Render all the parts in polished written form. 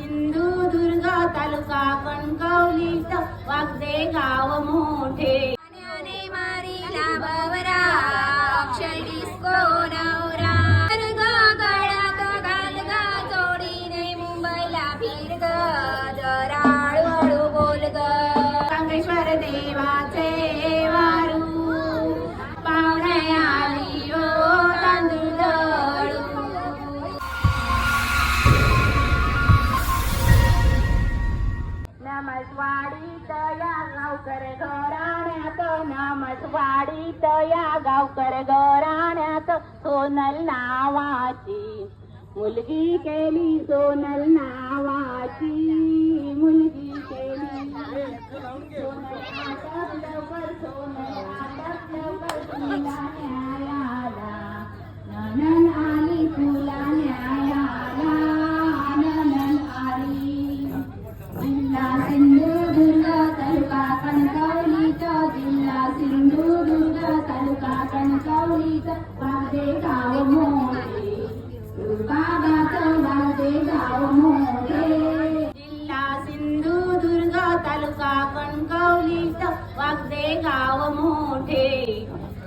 सिंधुदुर्ग तालुका कणकवलीत वागदे गाव मोठे. मारीला बवरा अक्षय डिस्को नवरा गळ्यात घाल ग जोडीने मुंबईला फिर ग जरा हळूहळू बोल ग. कांगेश्वर देवाचे वारू पाहुणे आली ओ तांदूळ दळू. नमसवाडीत या गावकर घराण्यात नमसवाडीत या गावकर घराण्यात सोनल नावाची मुलगी केली. सोनल नावाची मुलगी केली. सोनल आटप लवकर सोनल आटप लवकर तुला न्यायाला ननन आली तुला न्यायाला ननन आली. जिल्हा सिंधुदुर्ग तालुका कणकवलीत जिल्हा सिंधुदुर्ग तालुका कणकवलीत वागदे गाव मोठे बाबाचं वागदे गाव मोठे. जिल्हा सिंधुदुर्ग तालुका कणकवलीत वागदे गाव मोठे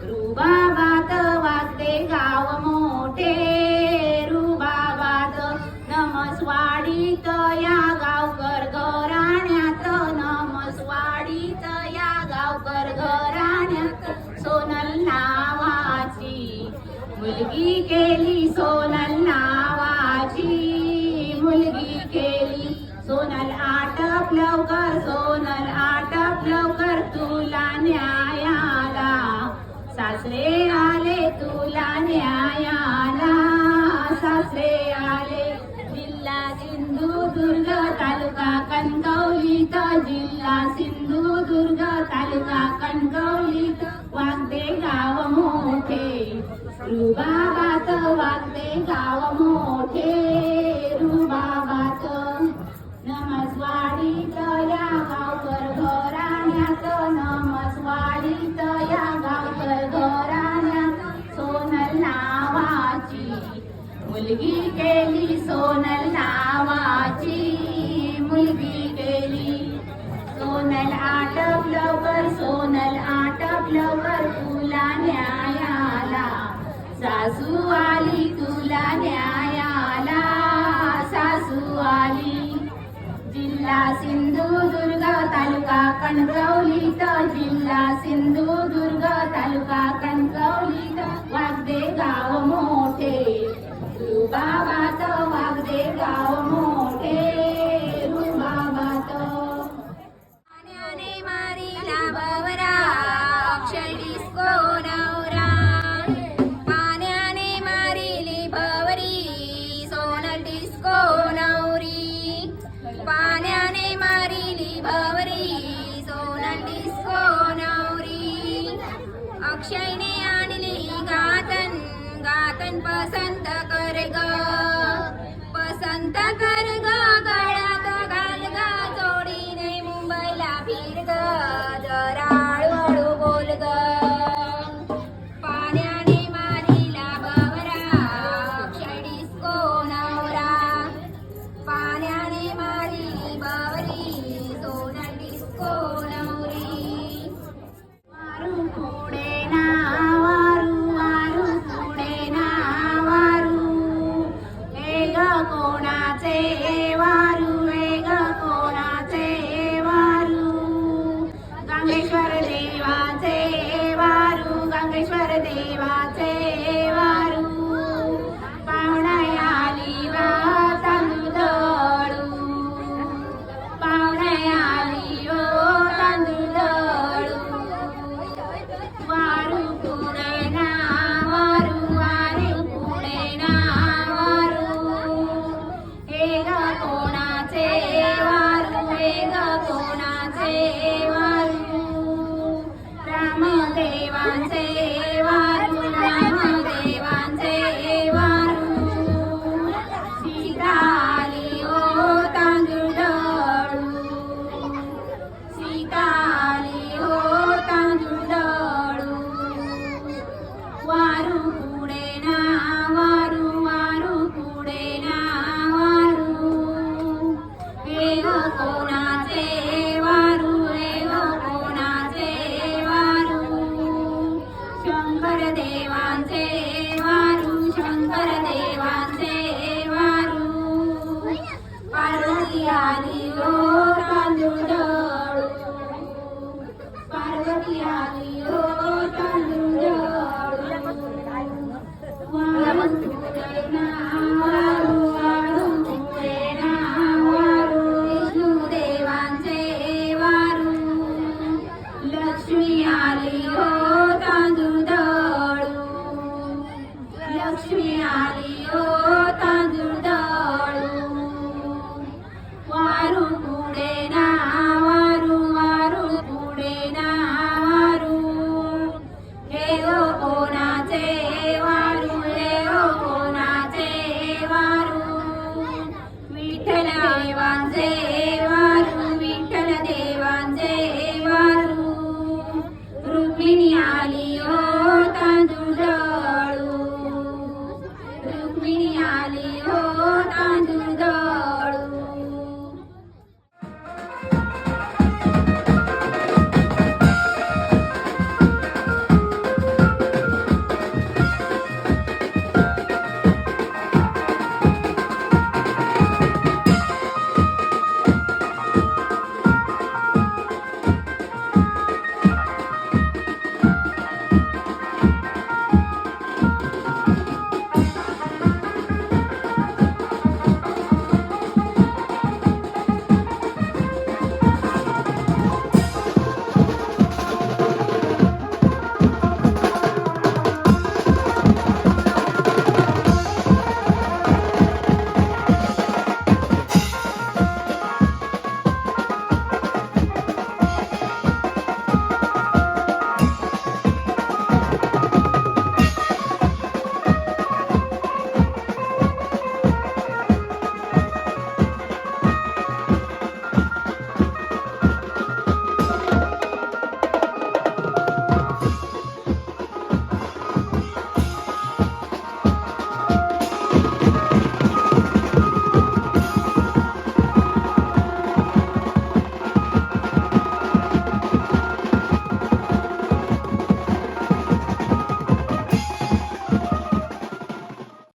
रुबाबात वागदे गाव मोठे. रुबाबात नमसवाडीत या गावकर घराण्यात नमसवाडीत या गावकर घराण्यात सोनल नावाची मुलगी केली. सोनल नावाची मुलगी केली. सोनल आटप लवकर सोनल आटप लवकर तुला न्यायाला सासरे आले तुला न्यायाला सासरे आले. जिल्हा सिंधुदुर्ग तालुका कणकवलीत जिल्हा सिंधुदुर्ग तालुका कणकवलीत वागदे गाव मोठे रुबाबात वागदे गाव मोठे रुबाबात. नमसवाडीत या गावकर घराण्यात नमसवाडीत या गावकर घराण्यात सोनल नावाची मुलगी केली. सोनल नावाची मुलगी केली. सोनल आटप लवकर सोनल आटप लवकर तुला न्यायाला सासू आली तुला न्यायाला सासू आली. जिल्हा सिंधुदुर्ग तालुका कणकवलीत जिल्हा सिंधुदुर्ग तालुका कणकवलीत वागदे गाव मोठे रुबाबात वागदे गाव मोठे रुबाबात. पाण्याने मारीला बवरा अक्षय डिस्को नवरा पाण्याने मारिली भवरी सोनल डिस्को नवरी. पाण्याने मारिली भवरी सोनल डिस्को नवरी. अक्षयने आणली गातन गातन पसंत कर ग पसंत कर ग गळ्यात घाल ग जोडीने मुंबईला फिर ग जरा हळूहळू बोल ग. पाण्याने मारिला बवरा अक्षय डिस्को नवरा पाण्याने मारिली बवरी सोनल डिस्को नवरी. वारू पुढे ना वारू पुढे ना वारू वेग कोणाचे वारू वेग कोणाचे वारू. गांगेश्वर देवाचे वारू गांगेश्वर देवाचे वारू पाहुणे आली वा तांदूळ दळू. पाहुणे आली ओ तांदूळ दळू. वारू पुढे ना वारू पुढे ना वारू हे ग कोणा देवांचे वारू विठ्ठल देवांचे वारू रुक्मिणी आली